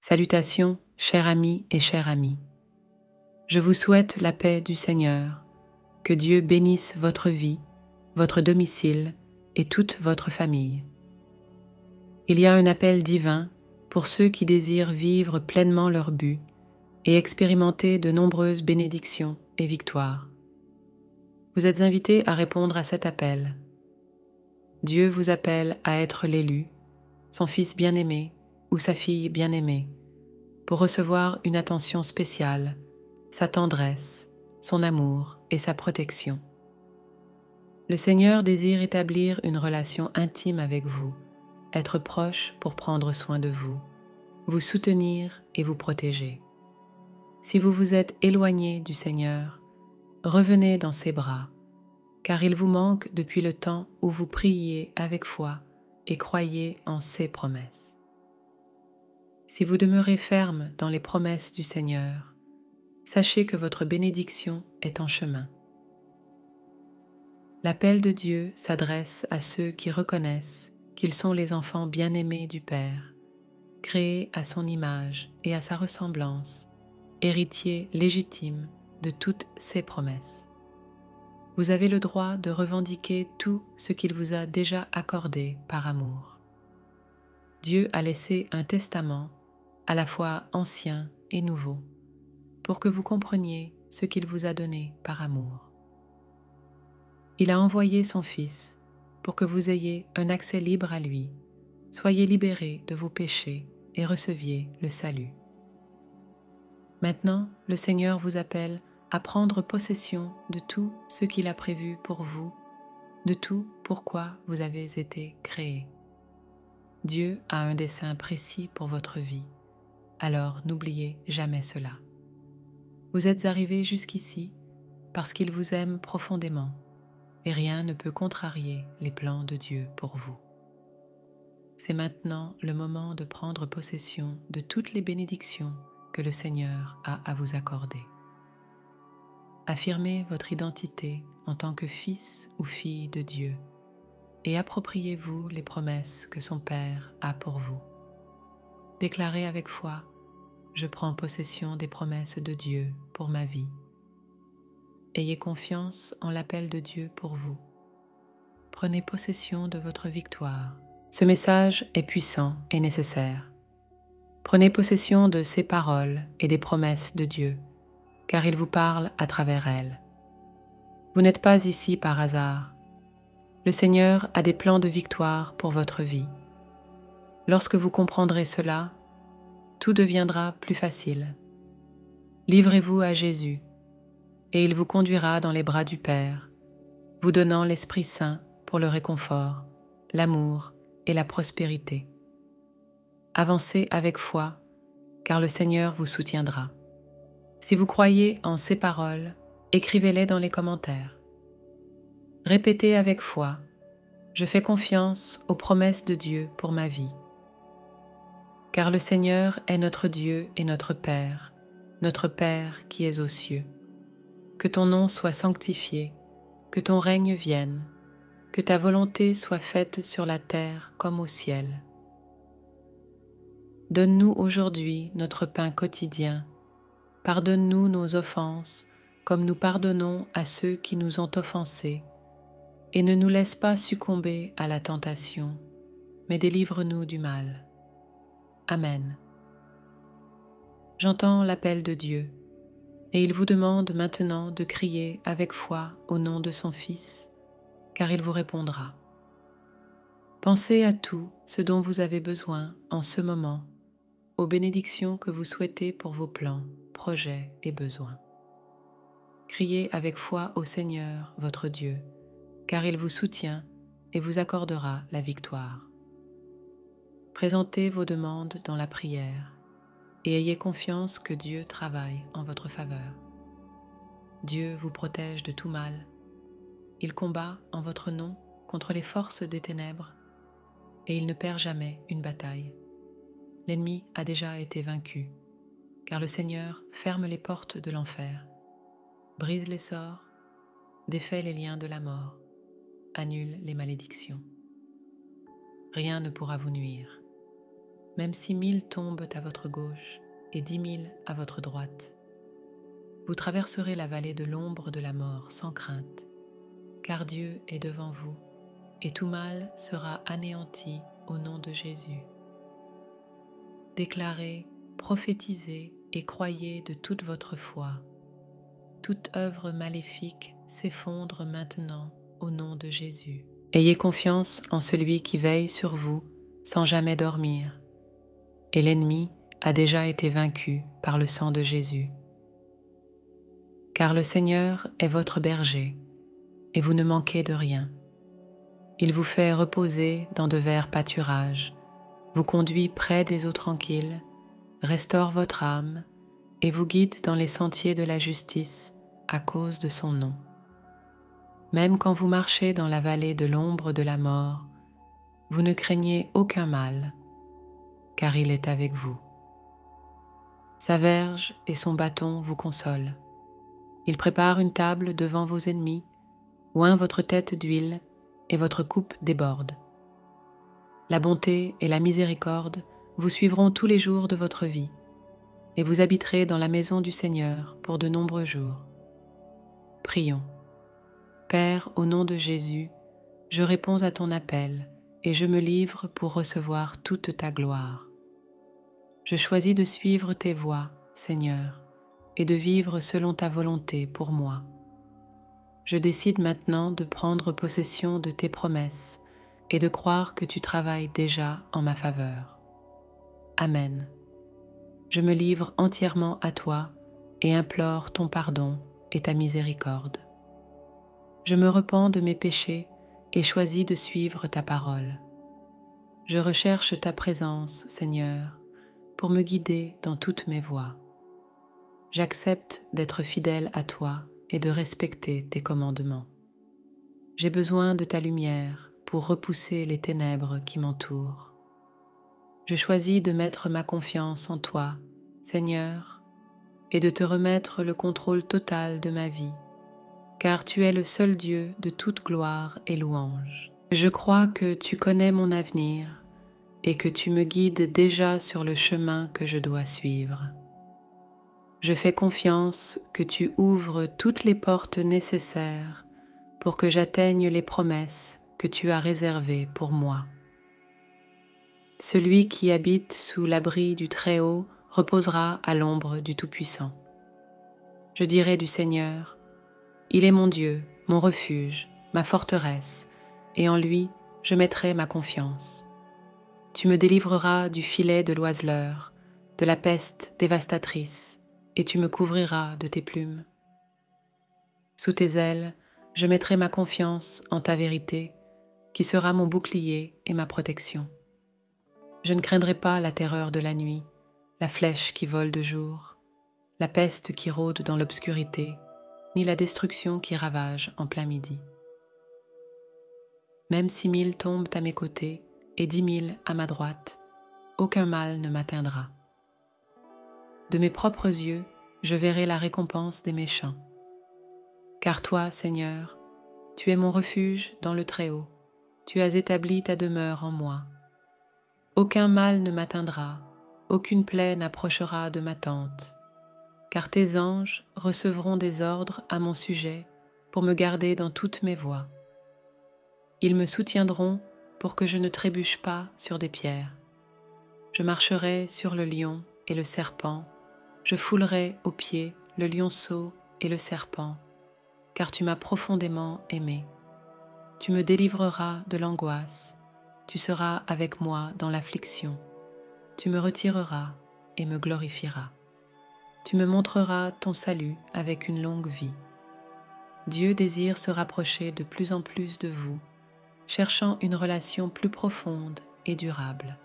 Salutations, chers amis et chères amies. Je vous souhaite la paix du Seigneur. Que Dieu bénisse votre vie, votre domicile et toute votre famille. Il y a un appel divin pour ceux qui désirent vivre pleinement leur but et expérimenter de nombreuses bénédictions et victoires. Vous êtes invités à répondre à cet appel. Dieu vous appelle à être l'élu, son fils bien-aimé ou sa fille bien-aimée, pour recevoir une attention spéciale, sa tendresse, son amour et sa protection. Le Seigneur désire établir une relation intime avec vous, être proche pour prendre soin de vous, vous soutenir et vous protéger. Si vous vous êtes éloigné du Seigneur, revenez dans ses bras, car il vous manque depuis le temps où vous priez avec foi et croyez en ses promesses. Si vous demeurez ferme dans les promesses du Seigneur, sachez que votre bénédiction est en chemin. L'appel de Dieu s'adresse à ceux qui reconnaissent qu'ils sont les enfants bien-aimés du Père, créés à son image et à sa ressemblance, héritiers légitimes de toutes ses promesses. Vous avez le droit de revendiquer tout ce qu'il vous a déjà accordé par amour. Dieu a laissé un testament à la fois ancien et nouveau, pour que vous compreniez ce qu'il vous a donné par amour. Il a envoyé son Fils pour que vous ayez un accès libre à lui, soyez libérés de vos péchés et receviez le salut. Maintenant, le Seigneur vous appelle à prendre possession de tout ce qu'il a prévu pour vous, de tout pourquoi vous avez été créés. Dieu a un dessein précis pour votre vie, alors n'oubliez jamais cela. Vous êtes arrivés jusqu'ici parce qu'il vous aime profondément et rien ne peut contrarier les plans de Dieu pour vous. C'est maintenant le moment de prendre possession de toutes les bénédictions que le Seigneur a à vous accorder. Affirmez votre identité en tant que fils ou fille de Dieu et appropriez-vous les promesses que son Père a pour vous. Déclarez avec foi: je prends possession des promesses de Dieu pour ma vie. Ayez confiance en l'appel de Dieu pour vous. Prenez possession de votre victoire. Ce message est puissant et nécessaire. Prenez possession de ces paroles et des promesses de Dieu, car il vous parle à travers elles. Vous n'êtes pas ici par hasard. Le Seigneur a des plans de victoire pour votre vie. Lorsque vous comprendrez cela, tout deviendra plus facile. Livrez-vous à Jésus, et il vous conduira dans les bras du Père, vous donnant l'Esprit Saint pour le réconfort, l'amour et la prospérité. Avancez avec foi, car le Seigneur vous soutiendra. Si vous croyez en ces paroles, écrivez-les dans les commentaires. Répétez avec foi: je fais confiance aux promesses de Dieu pour ma vie. Car le Seigneur est notre Dieu et notre Père qui es aux cieux. Que ton nom soit sanctifié, que ton règne vienne, que ta volonté soit faite sur la terre comme au ciel. Donne-nous aujourd'hui notre pain quotidien. Pardonne-nous nos offenses, comme nous pardonnons à ceux qui nous ont offensés. Et ne nous laisse pas succomber à la tentation, mais délivre-nous du mal. Amen. J'entends l'appel de Dieu, et il vous demande maintenant de crier avec foi au nom de son Fils, car il vous répondra. Pensez à tout ce dont vous avez besoin en ce moment, aux bénédictions que vous souhaitez pour vos plans, projets et besoins. Criez avec foi au Seigneur, votre Dieu, car il vous soutient et vous accordera la victoire. Présentez vos demandes dans la prière et ayez confiance que Dieu travaille en votre faveur. Dieu vous protège de tout mal. Il combat en votre nom contre les forces des ténèbres et il ne perd jamais une bataille. L'ennemi a déjà été vaincu, car le Seigneur ferme les portes de l'enfer, brise les sorts, défait les liens de la mort, annule les malédictions. Rien ne pourra vous nuire. même si 1000 tombent à votre gauche et 10 000 à votre droite. Vous traverserez la vallée de l'ombre de la mort sans crainte, car Dieu est devant vous, et tout mal sera anéanti au nom de Jésus. Déclarez, prophétisez et croyez de toute votre foi. Toute œuvre maléfique s'effondre maintenant au nom de Jésus. Ayez confiance en celui qui veille sur vous sans jamais dormir, et l'ennemi a déjà été vaincu par le sang de Jésus. Car le Seigneur est votre berger, et vous ne manquez de rien. Il vous fait reposer dans de verts pâturages, vous conduit près des eaux tranquilles, restaure votre âme et vous guide dans les sentiers de la justice à cause de son nom. Même quand vous marchez dans la vallée de l'ombre de la mort, vous ne craignez aucun mal, car il est avec vous. Sa verge et son bâton vous consolent. Il prépare une table devant vos ennemis, oint votre tête d'huile et votre coupe déborde. La bonté et la miséricorde vous suivront tous les jours de votre vie, et vous habiterez dans la maison du Seigneur pour de nombreux jours. Prions. Père, au nom de Jésus, je réponds à ton appel et je me livre pour recevoir toute ta gloire. Je choisis de suivre tes voies, Seigneur, et de vivre selon ta volonté pour moi. Je décide maintenant de prendre possession de tes promesses et de croire que tu travailles déjà en ma faveur. Amen. Je me livre entièrement à toi et implore ton pardon et ta miséricorde. Je me repens de mes péchés et choisis de suivre ta parole. Je recherche ta présence, Seigneur, pour me guider dans toutes mes voies. J'accepte d'être fidèle à toi et de respecter tes commandements. J'ai besoin de ta lumière pour repousser les ténèbres qui m'entourent. Je choisis de mettre ma confiance en toi, Seigneur, et de te remettre le contrôle total de ma vie, car tu es le seul Dieu de toute gloire et louange. Je crois que tu connais mon avenir et que tu me guides déjà sur le chemin que je dois suivre. Je fais confiance que tu ouvres toutes les portes nécessaires pour que j'atteigne les promesses que tu as réservées pour moi. Celui qui habite sous l'abri du Très-Haut reposera à l'ombre du Tout-Puissant. Je dirai du Seigneur, il est mon Dieu, mon refuge, ma forteresse, et en lui je mettrai ma confiance. Tu me délivreras du filet de l'oiseleur, de la peste dévastatrice, et tu me couvriras de tes plumes. Sous tes ailes, je mettrai ma confiance en ta vérité, qui sera mon bouclier et ma protection. Je ne craindrai pas la terreur de la nuit, la flèche qui vole de jour, la peste qui rôde dans l'obscurité, ni la destruction qui ravage en plein midi. Même si 1000 tombent à mes côtés et 10 000 à ma droite, aucun mal ne m'atteindra. De mes propres yeux, je verrai la récompense des méchants. Car toi, Seigneur, tu es mon refuge dans le Très-Haut, tu as établi ta demeure en moi. Aucun mal ne m'atteindra, aucune plaie n'approchera de ma tente, car tes anges recevront des ordres à mon sujet pour me garder dans toutes mes voies. Ils me soutiendront pour que je ne trébuche pas sur des pierres. Je marcherai sur le lion et le serpent, je foulerai aux pieds le lionceau et le serpent, car tu m'as profondément aimé. Tu me délivreras de l'angoisse, tu seras avec moi dans l'affliction, tu me retireras et me glorifieras. Tu me montreras ton salut avec une longue vie. Dieu désire se rapprocher de plus en plus de vous, cherchant une relation plus profonde et durable.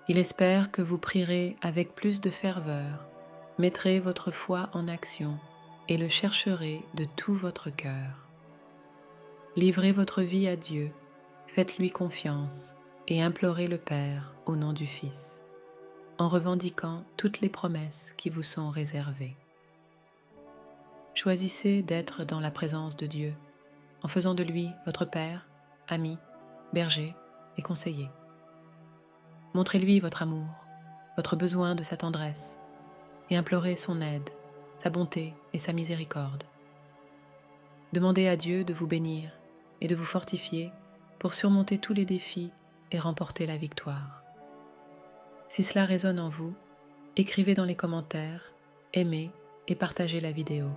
Il espère que vous prierez avec plus de ferveur, mettrez votre foi en action et le chercherez de tout votre cœur. Livrez votre vie à Dieu, faites-lui confiance et implorez le Père au nom du Fils, en revendiquant toutes les promesses qui vous sont réservées. Choisissez d'être dans la présence de Dieu, en faisant de lui votre Père, ami, berger et conseiller. Montrez-lui votre amour, votre besoin de sa tendresse, et implorez son aide, sa bonté et sa miséricorde. Demandez à Dieu de vous bénir et de vous fortifier pour surmonter tous les défis et remporter la victoire. Si cela résonne en vous, écrivez dans les commentaires, aimez et partagez la vidéo.